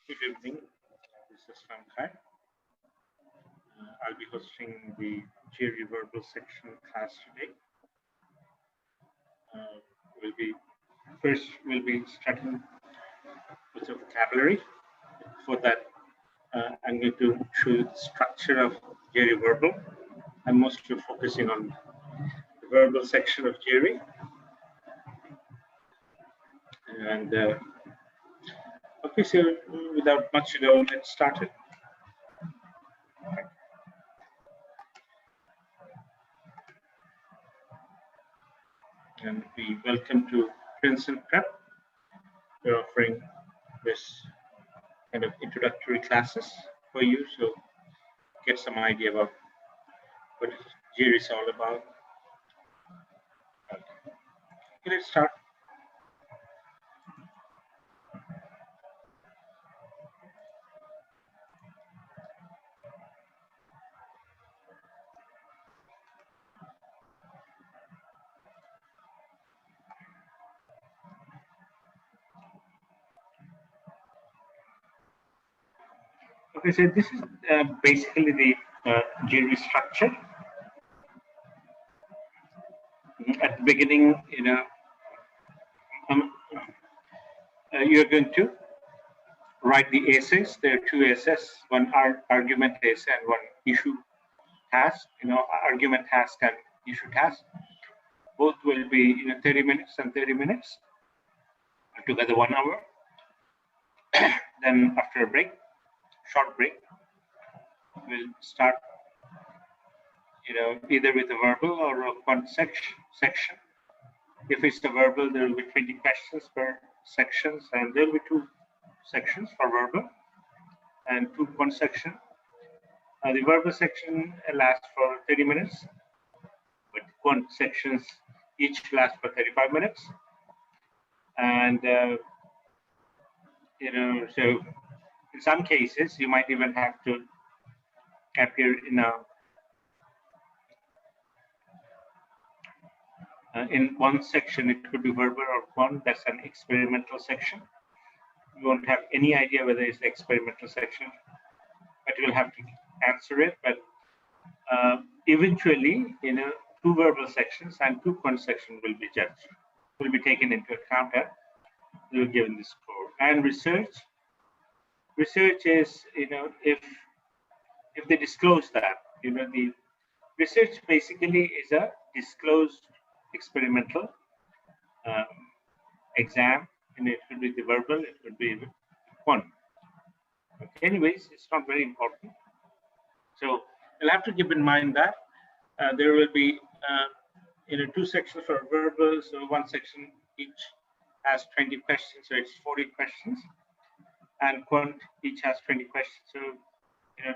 Good evening. This is Pankaj. I'll be hosting the GRE verbal section class today. We'll be starting with the vocabulary. For that, I'm going to show you the structure of GRE verbal. I'm mostly focusing on the verbal section of GRE. And okay, so without much ado, let's start it. And we welcome to Princeton Prep. We're offering this kind of introductory classes for you, so get some idea about what GRE is all about. Okay, let's start. Okay, so this is basically the GRE structure. At the beginning, you're going to write the essays. There are two essays, one argument essay and one issue task. Argument task and issue task. Both will be 30 minutes and 30 minutes, together 1 hour. Then after a break, short break, we'll start either with a verbal or a one section. If it's the verbal, there will be 20 questions per sections, and there will be 2 sections for verbal and 2 one section. The verbal section lasts for 30 minutes, but one sections each last for 35 minutes. And so in some cases you might even have to appear in one section. It could be verbal or one, that's an experimental section. You won't have any idea whether it's the experimental section, but you'll have to answer it. But eventually, 2 verbal sections and 2 one section will be judged, will be taken into account, and you're given the score. And research is, if they disclose that, the research basically is a disclosed experimental exam, and it could be the verbal, it could be one. Okay, anyways, it's not very important. So you'll have to keep in mind that there will be 2 sections for verbal. So one section each has 20 questions, so it's 40 questions, and quant each has 20 questions. So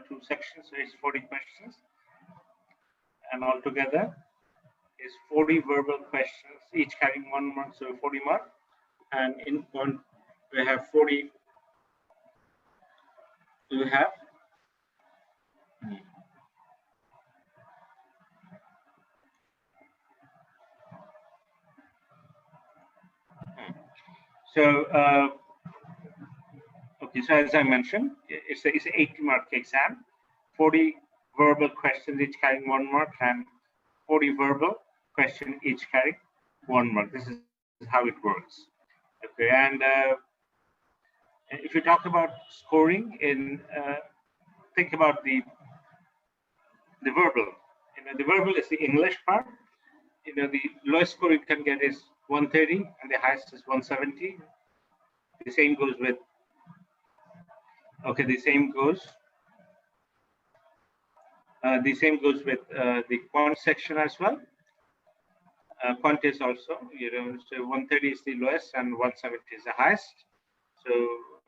2 sections, so it's 40 questions, and altogether is 40 verbal questions, each carrying 1 mark, so 40 mark. And in one, we have 40. We have okay. So as I mentioned, it's an 80-mark exam, 40 verbal questions each carrying 1 mark, and 40 verbal questions each carrying 1 mark. This is how it works. Okay, and if you talk about scoring, think about the verbal. The verbal is the English part. The lowest score you can get is 130, and the highest is 170. The same goes with. Okay, the same goes with the quant section as well. Quant is also, so 130 is the lowest and 170 is the highest. So,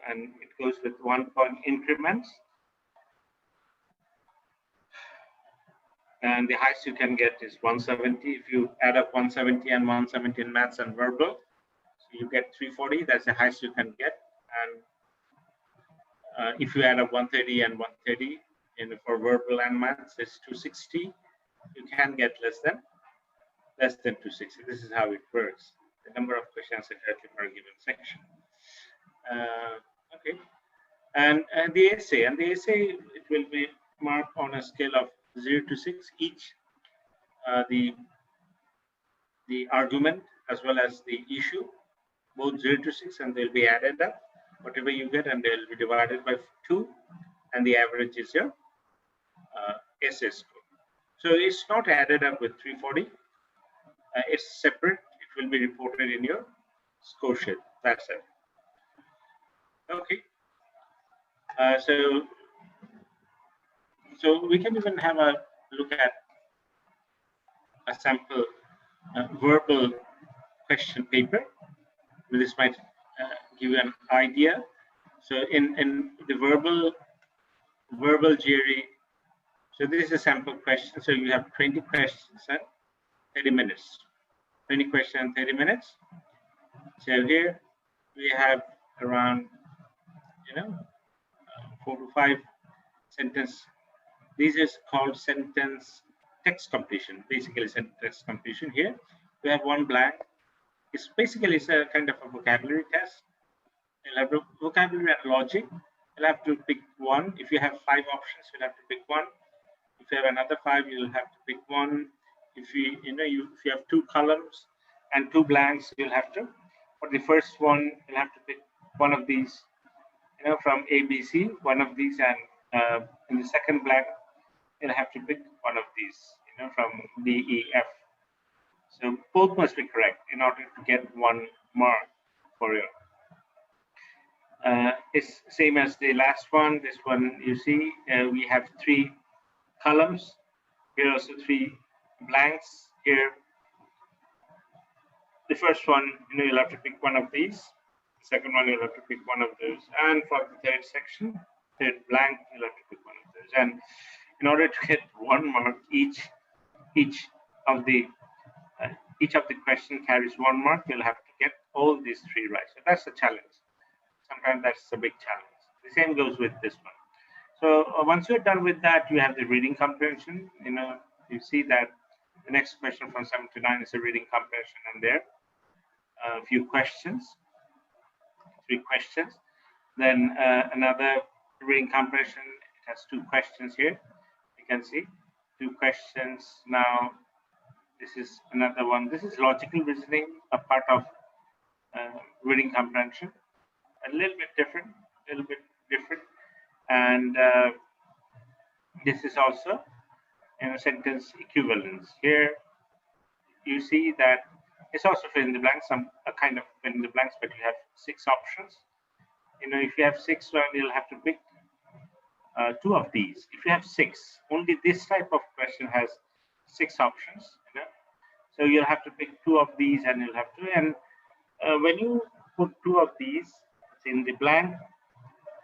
and it goes with 1 point increments. And the highest you can get is 170. If you add up 170 and 170 in maths and verbal, so you get 340. That's the highest you can get. And if you add up 130 and 130 for verbal and maths, it's 260. You can get less than 260. This is how it works. The number of questions exactly per given section. Okay. And the essay, it will be marked on a scale of 0 to 6 each. The argument as well as the issue, both 0 to 6, and they'll be added up, whatever you get, and they'll be divided by 2, and the average is your essay score. So it's not added up with 340. It's separate. It will be reported in your score sheet. That's it. Okay. So we can even have a look at a sample verbal question paper. This might give you an idea. So in the verbal GRE, so this is a sample question. So you have 20 questions and 30 minutes. 20 questions and 30 minutes. So here we have around, 4 to 5 sentence. This is called sentence text completion. Basically, sentence text completion. Here we have one blank. It's basically a kind of a vocabulary test. You'll have vocabulary and logic. You'll have to pick one. If you have 5 options, you'll have to pick one. If you have another 5, you'll have to pick one. If if you have 2 columns and 2 blanks, you'll have to. For the first one, you'll have to pick one of these, from A, B, C, one of these, and in the second blank, you'll have to pick one of these, from D, E, F. So both must be correct in order to get 1 mark for your. It's same as the last one. This one, you see, we have 3 columns. Here also 3 blanks. Here, the first one, you'll have to pick one of these. The second one, you'll have to pick one of those. And for the third section, third blank, you'll have to pick one of those. And in order to get 1 mark, each of the question carries 1 mark. You'll have to get all these 3 right. So that's a challenge. Sometimes that's a big challenge. The same goes with this one. So once you're done with that, you have the reading comprehension. You see that the next question from 7 to 9 is a reading comprehension, and there a few questions, 3 questions. Then another reading comprehension. It has 2 questions here. You can see 2 questions. Now this is another one. This is logical reasoning, a part of reading comprehension. A little bit different, and this is also sentence equivalence. Here you see that it's also fill in the blanks, a kind of fill in the blanks, but you have 6 options. If you have 6, well, you'll have to pick 2 of these. If you have 6, only this type of question has 6 options. So you'll have to pick 2 of these, and you'll have to. And when you put 2 of these in the blank,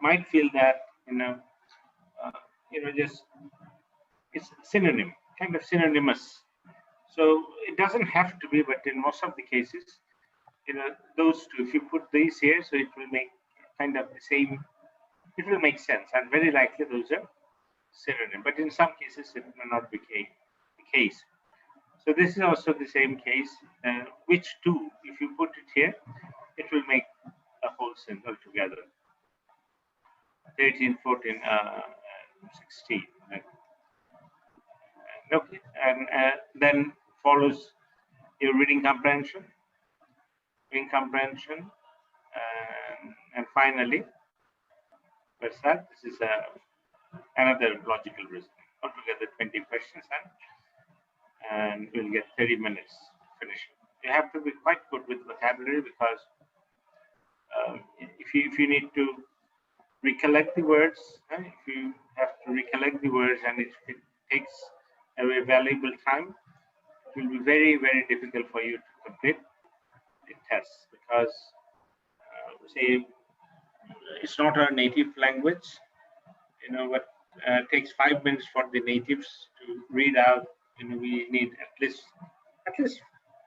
might feel that just it's synonym, kind of synonymous. So it doesn't have to be, but in most of the cases, those 2, if you put these here, so it will make kind of the same. It will make sense, and very likely those are synonym. But in some cases, it may not be the case. So this is also the same case. Which 2, if you put it here, it will make a whole sentence altogether. 13, 14, 16. Okay, and then follows your reading comprehension, and finally, what's that? This is another logical reasoning. Altogether 20 questions, and you'll get 30 minutes to finish it. You have to be quite good with vocabulary, because if you need to recollect the words, if you have to recollect the words, and it takes a very valuable time, it will be very, very difficult for you to complete the test, because say it's not our native language. What takes 5 minutes for the natives to read out, we need at least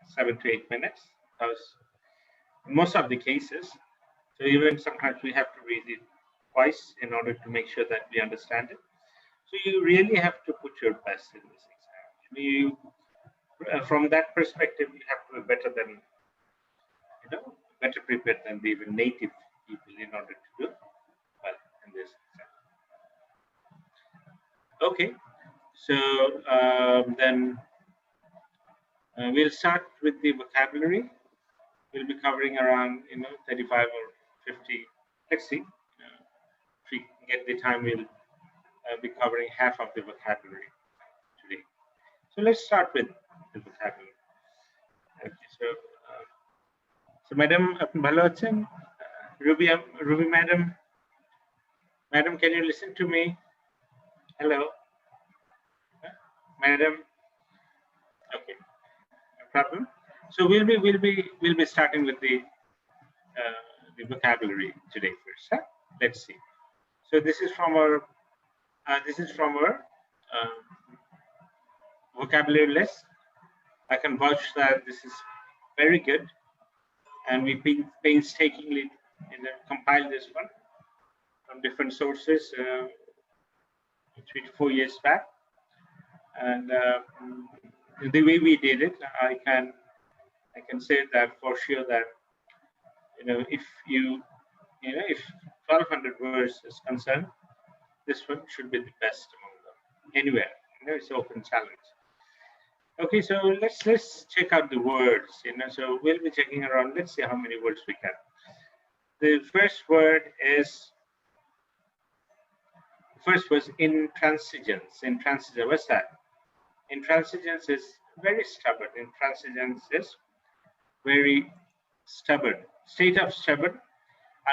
7 to 8 minutes, because in most of the cases, so even sometimes we have to read it twice in order to make sure that we understand it. So you really have to put your best in this exam. From that perspective, you have to be better than, better prepared than the even native people in order to do well in Okay, so then we'll start with the vocabulary. We'll be covering around 35 or 50. Let's see. If we get the time, we'll be covering half of the vocabulary today. So let's start with the vocabulary. Okay, so madam, আপনি ভালো আছেন? Ruby madam, can you listen to me? Hello, madam. Okay, no problem. So we'll be starting with the vocabulary today first. Huh? Let's see. So this is from our vocabulary list. I can vouch that this is very good, and we painstakingly compiled this one from different sources 3 to 4 years back. And the way we did it, I can say that for sure that if if 1,200 words is concerned, this one should be the best among them anywhere. It's an open challenge. Okay, so let's check out the words. So we'll be checking around. Let's see how many words we can. The first word was intransigence. Intransigence. What's that? Intransigence is very stubborn. Intransigence is very stubborn. State of stubborn,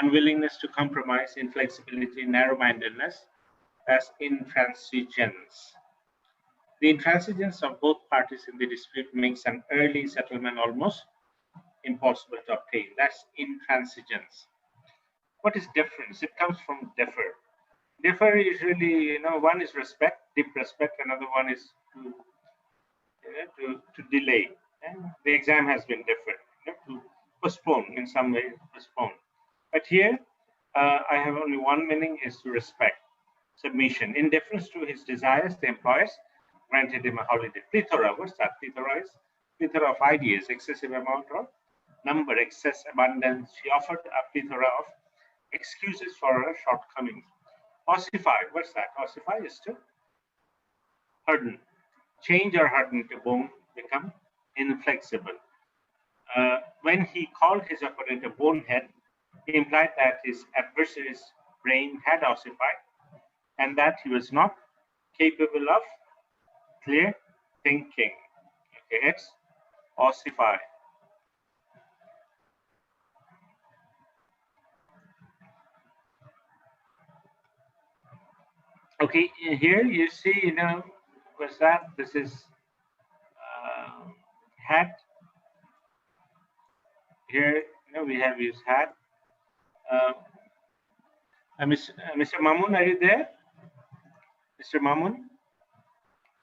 unwillingness to compromise, inflexibility, narrow-mindedness. That's intransigence. The intransigence of both parties in the dispute makes an early settlement almost impossible to obtain. That's intransigence. What is deference? It comes from defer. Defer is really, one is respect, deep respect. Another one is to delay. And the exam has been deferred, to postpone in some way, postpone. But here, I have only one meaning, is to respect, submission. In deference to his desires, the employers granted him a holiday. Plethora, what's that? Plethora is plethora of ideas, excessive amount of number, excess, abundance. She offered a plethora of excuses for her shortcomings. Ossify, what's that? Ossify is to harden. Change or harden to bone, become inflexible. When he called his opponent a bonehead, he implied that his adversary's brain had ossified and that he was not capable of clear thinking. Okay, it's ossify. Okay, here you see, what's that? This is had. Here, we have used had. Mr. Mamun, are you there? Mr. Mamun?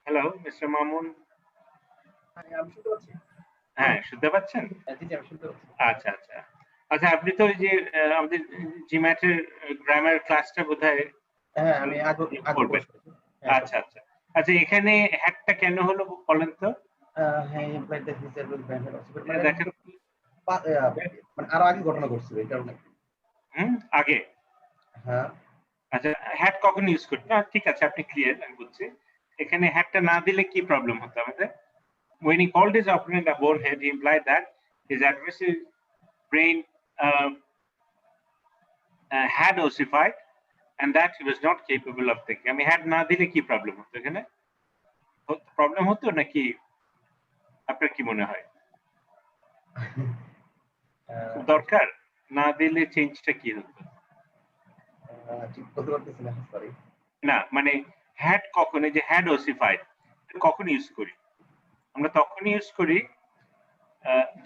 Hello, Mr. Mamun. হ্যাঁ শুনতে পাচ্ছেন? আচ্ছা আচ্ছা আচ্ছা, আপনি তো ওই যে আমাদের জিম্যাটের গ্রামার ক্লাসটা বোধহয় আমি করবেন। আচ্ছা আচ্ছা আচ্ছা, এখানে হ্যাকটা কেন হলো বলেন তো? দেখেন আরো আগে ঘটনা ঘটছিল এই কারণে। আগে? হ্যাঁ। আচ্ছা, হ্যাড কখন ইউজ করতে? ঠিক আছে, আপনি ক্লিয়ার, আমি বুঝছি। এখানে হ্যাডটা না দিলে কি প্রবলেম হতো আমাদের? When he called his opponent a bonehead, he implied that his adversary's brain had ossified and that he was not capable of thinking. I mean, had না দিলে কি প্রবলেম হতো এখানে? প্রবলেম হতো নাকি আপনার কি মনে হয়? দরকার না দিলে চেঞ্জটা কি হতো? না মানে হ্যাড কখন, এই যে হ্যাড ওসিফাইড কখন ইউজ করি? আমরা তখন ইউজ করি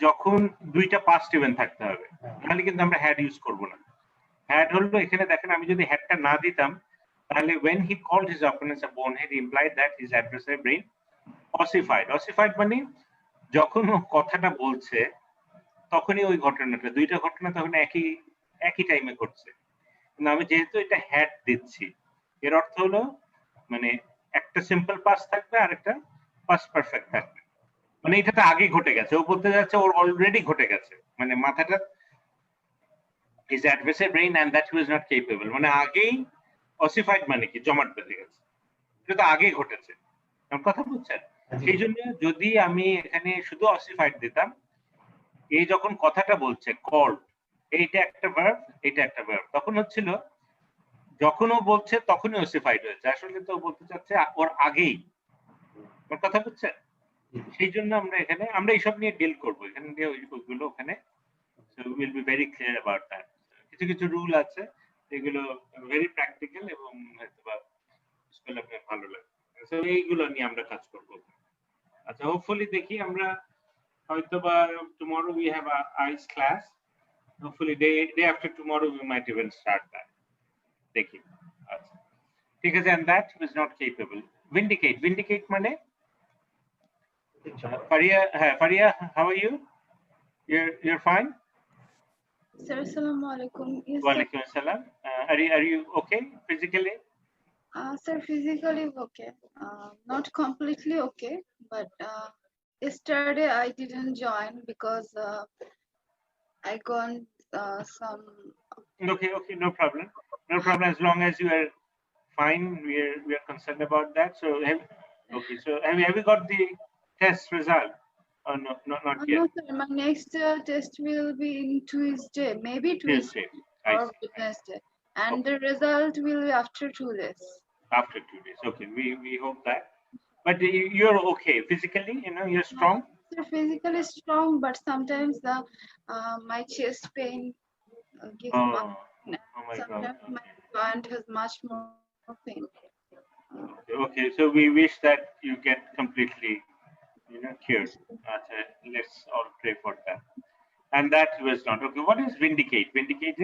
যখন দুইটা পাস্ট ইভেন্ট থাকতে হবে, নাহলে কিন্তু আমরা হ্যাড ইউজ করব না। হ্যাড হলো এখানে দেখেন, আমি যদি হ্যাডটা না দিতাম তাহলে when he called his opponent a bonehead, he implied that his adversary brain ossified. Ossified মানে যখন ও কথাটা বলছে তখনই ওই ঘটনাটা, দুইটা ঘটনা তখন একই টাইমে ঘটছে, কিন্তু আমি যেহেতু এটা হ্যাড দিচ্ছি এর অর্থ হলো মানে একটা সিম্পল পাস্ট থাকবে আর একটা পাস্ট পারফেক্ট থাকবে। মানে এটা তো আগে ঘটে গেছে, ও বলতে যাচ্ছে ওর অলরেডি ঘটে গেছে, মানে মাথাটা his adversary brain and that he was not capable, মানে আগেই ossified মানে কি জমাট বেঁধে গেছে, এটা তো আগে ঘটেছে, আমার কথা বুঝছেন? সেই জন্য যদি আমি এখানে শুধু অসিফাইড দিতাম, এই যখন কথাটা বলছে কল্ড, এইটা একটা ভার্ব, এটা একটা ভার্ব, তখন হচ্ছিল যখন ও বলছে তখনই ওসিফাইড হয়েছে, আসলে তো বলতে চাচ্ছে ওর আগেই। ওর কথা বুঝছেন? সেই জন্য আমরা এইসব নিয়ে ডিল করবো, এখানে দিয়ে ওইগুলো ওখানে, so we will be very clear about that. কিছু কিছু রুল আছে এগুলো ভেরি প্র্যাকটিক্যাল এবং হয়তোবা স্কুলে আপনার ভালো লাগে, so এইগুলো নিয়ে আমরা কাজ করবো। আচ্ছা, হোপফুলি দেখি আমরা হয়তোবা tomorrow we have a ICE class, hopefully day after tomorrow we might even start that. দেখি। আচ্ছা ঠিক আছে, and that is not capable. Vindicate মানে Faria, Faria, how are you? You're fine? Sir, assalamu alaikum. Yes, Walaikum assalam. Are you okay physically? sir, physically okay. Not completely okay, but yesterday I didn't join because I got some. Okay, no problem. No problem, as long as you are fine. We are concerned about that. So have you got the test result? Oh no, not yet. No, sir. My next test will be in Tuesday, maybe Tuesday I or see. Wednesday, and the result will be after 2 days. After 2 days, okay. We hope that. But you're okay physically, you're strong. Sir, physically strong, but sometimes my chest pain gives much. Oh my Sometimes God. my joint has much more pain. Okay, so we wish that you get completely, cured. Let's all pray for that. And that was not okay. What is vindicate? Vindicate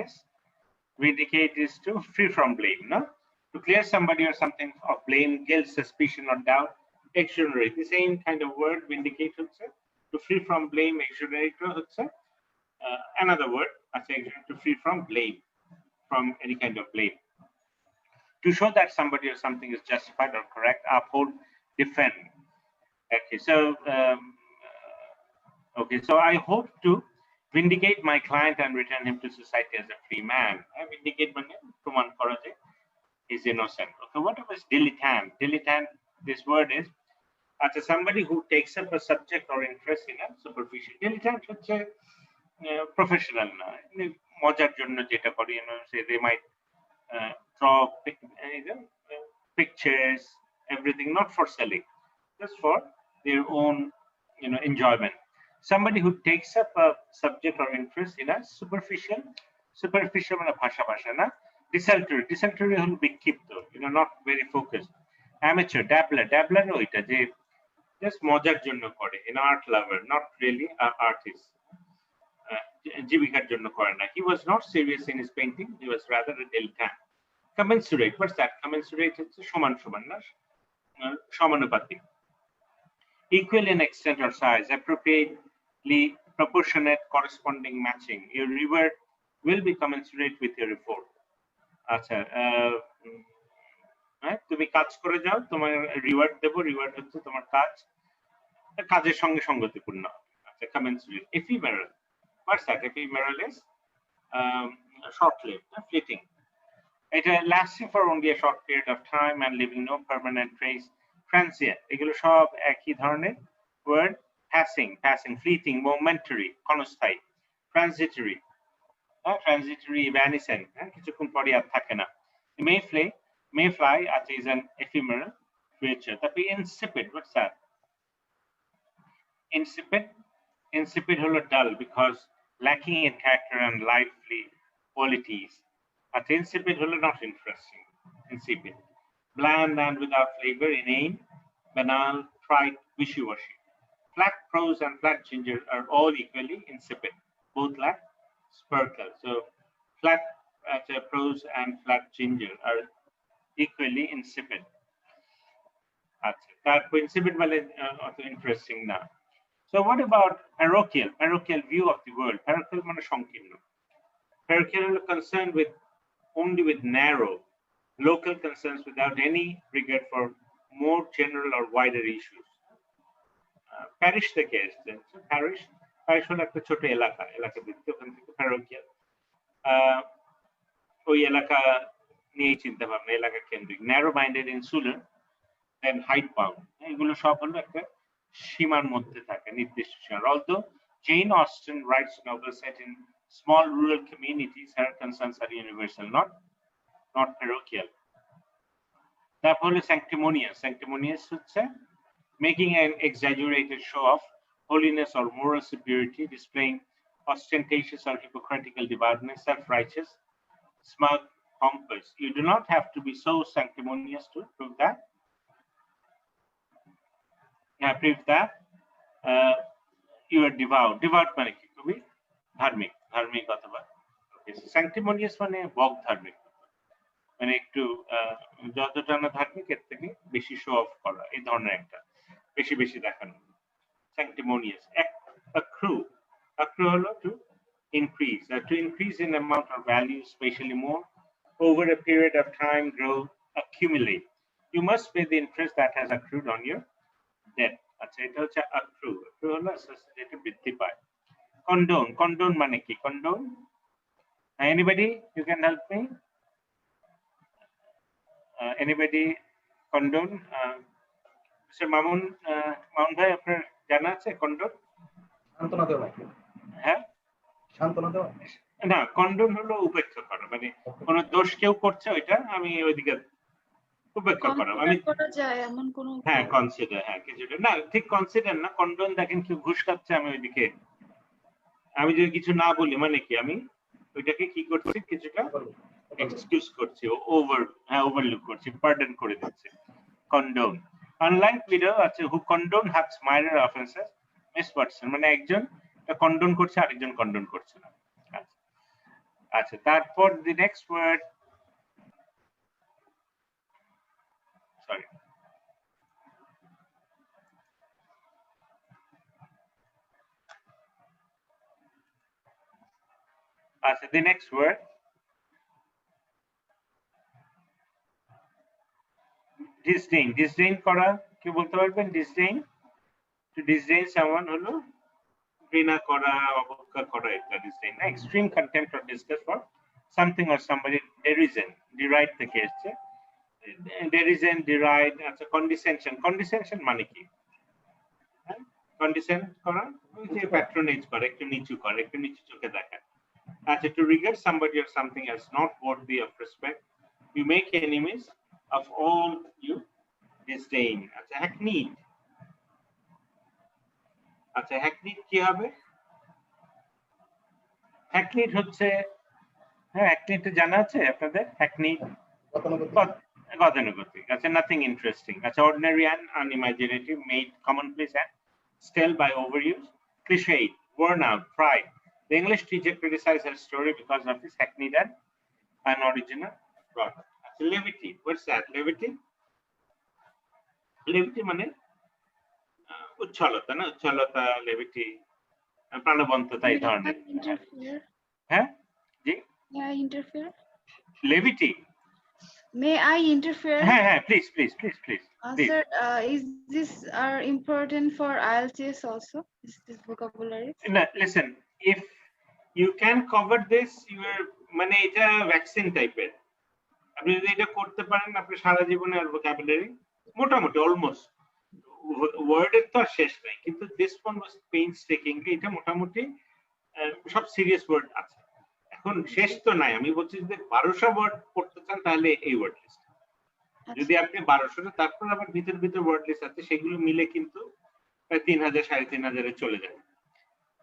is to free from blame, no? To clear somebody or something of blame, guilt, suspicion, or doubt. Exonerate, the same kind of word, vindicate হচ্ছে to free from blame. Exonerate হচ্ছে another word, to free from blame, from any kind of blame. To show that somebody or something is justified or correct, uphold, defend. Okay, so I hope to vindicate my client and return him to society as a free man. Vindicate মানে প্রমাণ করা যে is innocent. Okay, what was dilettante? Dilettante, this word is somebody who takes up a subject or interest in a superficial. Dilettante হচ্ছে professional না, মজার জন্য যেটা করে, say they might draw pictures, everything, not for selling, just for their own enjoyment. Somebody who takes up a subject or interest in a superficial মানে ভাষা না, desultory হল বিক্ষিপ্ত, not very focused. Amateur, dabbler ওইটা যে just মজার জন্য করে, art lover, not really an artist. জীবিকার জন্য করে না. He was not serious in his painting, he was rather a dilettante. Commensurate, what's that? Commensurate হচ্ছে সমান না, সমানুপাতিক. Equal in extent or size, appropriately proportionate, corresponding, matching. Your reward will be commensurate with your effort. আচ্ছা, তুমি কাজ করে যাও, তোমার রিওয়ার্ড দেবো, রিওয়ার্ড হচ্ছে তোমার কাজের সঙ্গে সঙ্গতিপূর্ণ। আচ্ছা, commensurate. Ephemeral, what's that? Ephemeral is short-lived, fleeting. It lasting for only a short period of time and leaving no permanent trace. Transient, এগুলো সব একই ধরনের word. Passing, fleeting, momentary, ক্ষণস্থায়ী. Transitory, evanescent, কিছুক্ষণ পরে আর থাকে না. Mayfly is an ephemeral creature. তারপরে insipid, what's that? Insipid হলো dull because lacking in character and lively qualities. Insipid হলো not interesting. Insipid. Bland and without flavor, inane, banal, trite, wishy-washy. Flat prose and flat ginger are all equally insipid. Both lack sparkle. So flat prose and flat ginger are equally insipid. তারপর insipid মানে interesting না. So what about parochial view of the world? Parochial মানে সংকীর্ণ. Parochial concerned only with narrow local concerns without any regard for more general or wider issues. Parish থেকে এসছে. Parish হলো একটা ছোট এলাকা ভিত্তিক, ওখান থেকে parochial, ওই এলাকা নিয়ে চিন্তা ভাবনা, এলাকা কেন্দ্রিক. Narrow minded, insular, দেন হাইট বাউন্ড, এগুলো সব হলো একটা সীমার মধ্যে থাকে, নির্দিষ্ট সীমার। Although Jane Austen writes novels set in small rural communities, her concerns are universal, not parochial. তারপর হলো sanctimonious. Sanctimonious হচ্ছে making an exaggerated show of holiness or moral superiority, displaying ostentatious or hypocritical devoutness, self-righteous, smug, pompous. You do not have to be so sanctimonious to prove that. Yeah, prove that you are devout. Devout মানে কি? খুবই ধার্মিক, ধার্মিক অথবা sanctimonious মানে বক ধার্মিক, মানে একটু যতটা না ধার্মিক এর থেকে বেশি শো অফ করা, এই ধরনের একটা বেশি বেশি দেখানো। Sanctimonious. Accrue হলো to increase in amount or value, spatially more, over a period of time, grow, accumulate. You must pay the interest that has accrued on your debt. আচ্ছা, এটা হচ্ছে accrue হলো যেটা বৃদ্ধি পায়। Condone মানে কি? Condone, anybody, you can help me? Anybody condone? Mr. Mamun ভাই, আপনার জানা আছে condone? সান্ত্বনা দেওয়া। হ্যাঁ, সান্ত্বনা দেওয়া না, কন্ডন হলো উপেক্ষা করা, মানে কোন দোষ কেউ করছে ওইটা আমি ওইদিকে উপেক্ষা করা, আমি করা যায় এমন কোন, হ্যাঁ কনসিডার, হ্যাঁ কিছুটা না, ঠিক কনসিডার না, কন্ডন দেখেন কেউ ঘুষ খাচ্ছে আমি ওইদিকে, আমি যদি কিছু না বলি মানে কি আমি ওইটাকে কি করছি, কিছুটা এক্সকিউজ করছি, ওভারলুক করছি, পার্ডন করে দিচ্ছি, কন্ডোন। আনলাইক উইডো আছে who condone haves minor offenses, Miss Watson মানে একজন কন্ডোন করছে আরেকজন কন্ডোন করছে না। আচ্ছা, তারপর the next word, sorry, আচ্ছা, the next word, disdain করা, কি বলতে পারবেন? to disdain someone হলো ঘৃণা করা, অবজ্ঞা করা, এটা disdain না। extreme contempt or disgust for something or somebody, deride থেকে এসেছে, derision, deride। আচ্ছা, condescension মানে কি? condescend করা, ওই যে প্যাট্রোনেজ করে, একটু নিচু করে, একটু নিচু চোখে দেখা। আচ্ছা, to regard somebody or something as not worthy of respect, you make enemies of all you disdain। আচ্ছা, hackneyed কি হবে? hackneyed হচ্ছে, হ্যাঁ, hackneyed জানা আছে আপনাদের? hackneyed গতানুগতিক। আচ্ছা, nothing interesting। আচ্ছা, ordinary and unimaginative, made commonplace and stale by overuse, cliched, worn out, tried. The English teacher criticized her story because of his hackneyed and unoriginal plot. Levity, what's that? Levity মানে উচ্ছলতা, না? উচ্ছলতা, লেভিটি, প্রাণবন্ততা, এই ধরনের। হ্যাঁ, জি, লেভিটি। May I interfere? হ্যাঁ, please. Sir, is this are important for IELTS also? Is this vocabulary? No, listen, if you can cover this, you are মানে এটা vaccine টাইপের, আপনি যদি এটা করতে পারেন আপনি সারা জীবনে আর vocabulary মোটামুটি অলমোস্ট, ওয়ার্ডের তো আর শেষ নাই, কিন্তু দিস ওয়ান ওয়াজ পেইনস্টেকিংলি, এটা মোটামুটি সব সিরিয়াস ওয়ার্ড আছে। এখন শেষ তো নাই, আমি বলছি যে 1200 ওয়ার্ড পড়তে চান তাহলে এই ওয়ার্ড লিস্ট, যদি আপনি 1200, তারপর আবার ভিতর ওয়ার্ড লিস্ট আছে, সেগুলো মিলে কিন্তু প্রায় 3000 3500 চলে যাবে।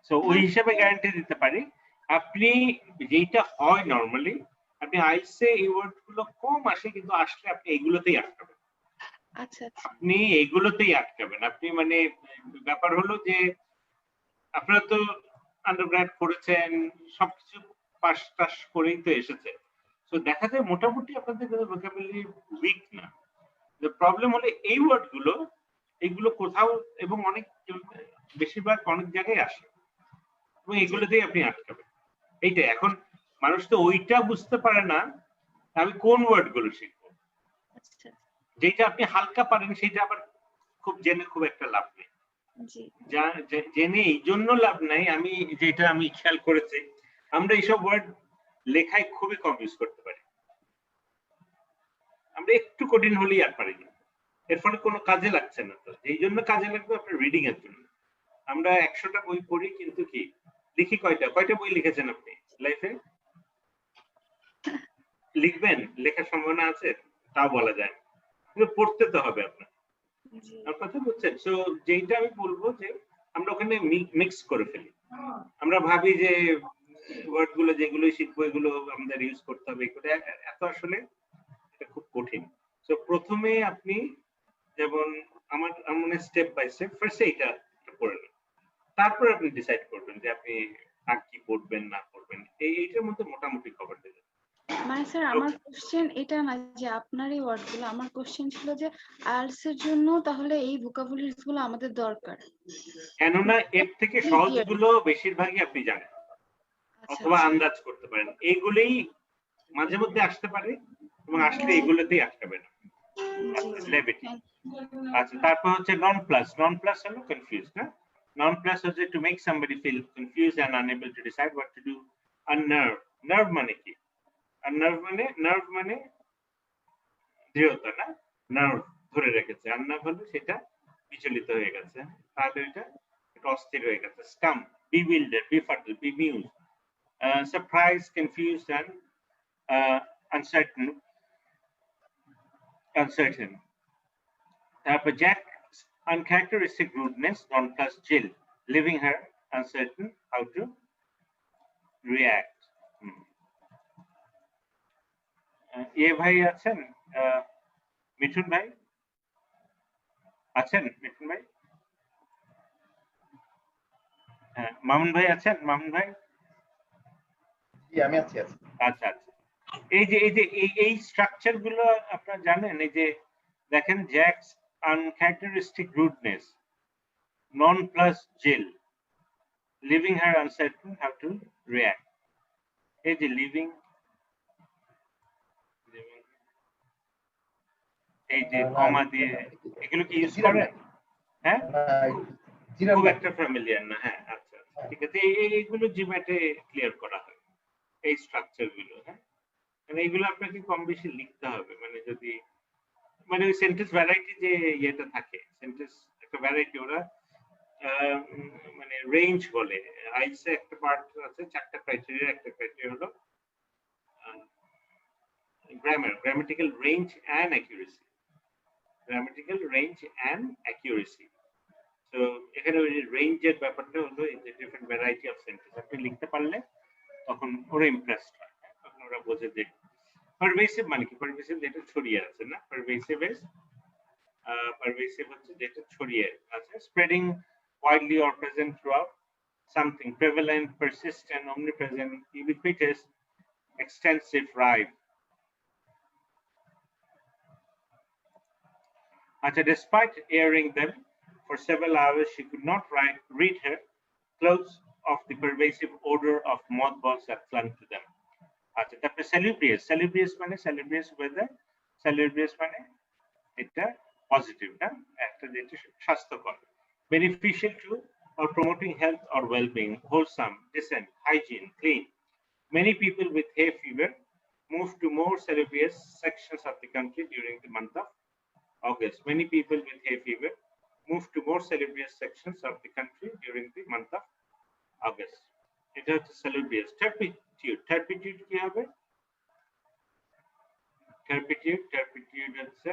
সো ওই হিসাবে গ্যারান্টি দিতে পারি, আপনি যেটা হয় নরমালি, আপনি আইসে এই ওয়ার্ড গুলো কম আসে, কিন্তু আসলে আপনি এইগুলোতেই আটকাবেন। আচ্ছা, আপনি এইগুলোতেই আটকাবেন। আপনি মানে ব্যাপার হলো যে আপনারা তো আন্ডারগ্র্যাড করেছেন, সবকিছু পাস টাস করেই তো এসেছে, তো দেখা যায় মোটামুটি আপনাদের ভোকাবুলারি উইক না। প্রবলেম হলে এই ওয়ার্ড গুলো, এইগুলো কোথাও এবং অনেক বেশিরভাগ অনেক জায়গায় আসে, এবং এগুলোতেই আপনি আটকাবেন। এইটা এখন মানুষ তো ওইটা বুঝতে পারে না আমি কোন ওয়ার্ড গুলো শিখবো। যেটা আপনি হালকা পারেন সেটা আবার খুব জেনে খুব একটা লাভ নেই, জেনে এই জন্য লাভ নাই। আমি যেটা আমি খেয়াল করেছি, আমরা এইসব ওয়ার্ড লেখায় খুবই কম ইউজ করতে পারি, আমরা একটু কঠিন হলেই আর পারি না, এর ফলে কোনো কাজে লাগছে না। তো এই জন্য কাজে লাগবে আপনার রিডিং এর জন্য। আমরা 100টা বই পড়ি কিন্তু কি লিখি কয়টা বই লিখেছেন আপনি লাইফে? লিখবেন, লেখার সম্ভাবনা আছে তাও বলা যায় না, কিন্তু পড়তে তো হবে আপনার। আমার কথা বুঝছেন? সো যেইটা আমি বলবো যে আমরা ওখানে মিক্স করে ফেলি। আমরা ভাবি যে ওয়ার্ড গুলো যেগুলো শিখবো এগুলো আমাদের ইউজ করতে হবে, এত আসলে এটা খুব কঠিন। সো প্রথমে আপনি যেমন আমার মানে স্টেপ বাই স্টেপ ফার্স্টে এটা পড়ে নেন, তারপর আপনি ডিসাইড করবেন যে আপনি আর কি পড়বেন না পড়বেন, এইটার মধ্যে মোটামুটি কভার দেবেন। মানে স্যার আমার কোশ্চেন এটা না যে আপনার এই ওয়ার্ডগুলো, আমার কোশ্চেন ছিল যে আইএলটিএস এর জন্য তাহলে এই ভোকাবুলারিজ গুলো আমাদের দরকার, কেননা এর থেকে সহজগুলো বেশিরভাগই আপনি জানেন অথবা আন্দাজ করতে পারেন, এইগুলোই মাঝে মধ্যে আসতে পারে এবং আসলে এইগুলোতেই আটকাবে না। আচ্ছা, তারপর হচ্ছে নন প্লাস হলো কনফিউজ না? নন প্লাস হচ্ছে to make somebody feel confuse and unable to decide what to do. Unnerve, nerve মানে কি? আননার্ভ মানে দৃঢ়তা না, নার্ভ ধরে রেখেছে। আননার্ভ হলে সেটা বিচলিত হয়ে গেছে, তাহলে এটা অস্থির হয়ে গেছে। Stamp, bewildered, befuddled, bemused, surprised, confused and uncertain. তারপর Jack's uncharacteristic rudeness, non-plus Jill, leaving her uncertain how to react. ভাই আছেন? মিঠুন ভাই আছেন? মিঠুন ভাই, হ্যাঁ। মামুন ভাই আছেন? মামুন ভাই, আমি আছি। আচ্ছা আচ্ছা, এই যে এই স্ট্রাকচার গুলো আপনারা জানেন? এই যে দেখেন, Jacques uncharacteristic rudeness, non plus Jill, leaving her uncertain how to react. এই যে লিভিং, এই যে কমা দিয়ে, এগুলো কি ইউজ করেন? হ্যাঁ, খুব একটা ফ্যামিলিয়ার না। হ্যাঁ, আচ্ছা ঠিক আছে, এইগুলো জিম্যাটে ক্লিয়ার করা হয় এই স্ট্রাকচার গুলো। হ্যাঁ, মানে এইগুলো আপনাকে কম বেশি লিখতে হবে, মানে যদি মানে ওই সেন্টেন্স ভ্যারাইটি যে ইয়েটা থাকে, সেন্টেন্স একটা ভ্যারাইটি ওরা মানে রেঞ্জ বলে। আইসে একটা পার্ট আছে, 4টা ক্রাইটেরিয়া। একটা ক্রাইটেরিয়া হলো grammatical range and accuracy. Grammatical range and accuracy. So এখানে ওই রেঞ্জের ব্যাপারটা হলো এই যে ডিফারেন্ট ভ্যারাইটি অফ সেন্টেন্স আপনি লিখতে পারলে তখন ওরা ইমপ্রেসড হয়, তখন ওরা বোঝে যে পারভেসিভ মানে কি। পারভেসিভ যেটা ছড়িয়ে আছে না, পারভেসিভ হচ্ছে যেটা ছড়িয়ে আছে। Spreading widely or present throughout something, prevalent, persistent, omnipresent, ubiquitous, extensive, rife. Despite airing them for several hours, she could not rid her clothes of the pervasive odor of mothballs that clung to them. তারপরে salubrious মানে salubrious weather, salubrious মানে এটা positive না, একটা যেটা স্বাস্থ্যকর, beneficial to or promoting health or well-being, wholesome, decent, hygiene, clean. Many people with hay fever moved to more salubrious sections of the country during the month of August. Many people with hay fever moved to more salubrious sections of the country during the month of August. এটা হচ্ছে salubrious. Turpitude কি হবে? Turpitude হচ্ছে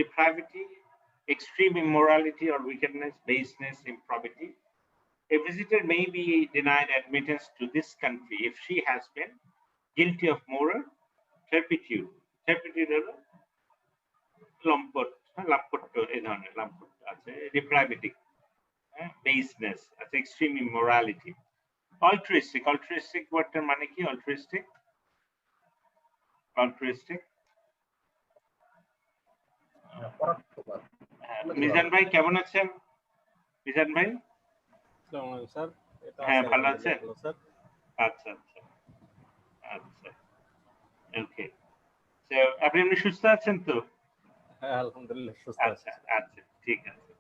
depravity, extreme immorality or wickedness, baseness, improbity. A visitor may be denied admittance to this country if she has been guilty of moral turpitude. Turpitude হলো লাম্পট্য, এই ধরনের লাম্পট্য আছে। depravity, baseness আছে, extreme immorality. altruistic ওয়ার্ডটার মানে কি? altruistic Mizan ভাই কেমন আছেন? মিজান ভাই, স্যার, হ্যাঁ ভালো আছেন? আচ্ছা ওকে। তো আপনি এমনি সুস্থ আছেন তো? হ্যাঁ, আলহামদুলিল্লাহ সুস্থ আছি। আচ্ছা ঠিক আছে।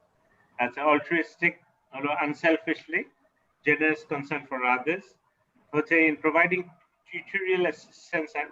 আচ্ছা, altruistic হলো unselfishly generous concern for others, হচ্ছে in providing tutorial assistance and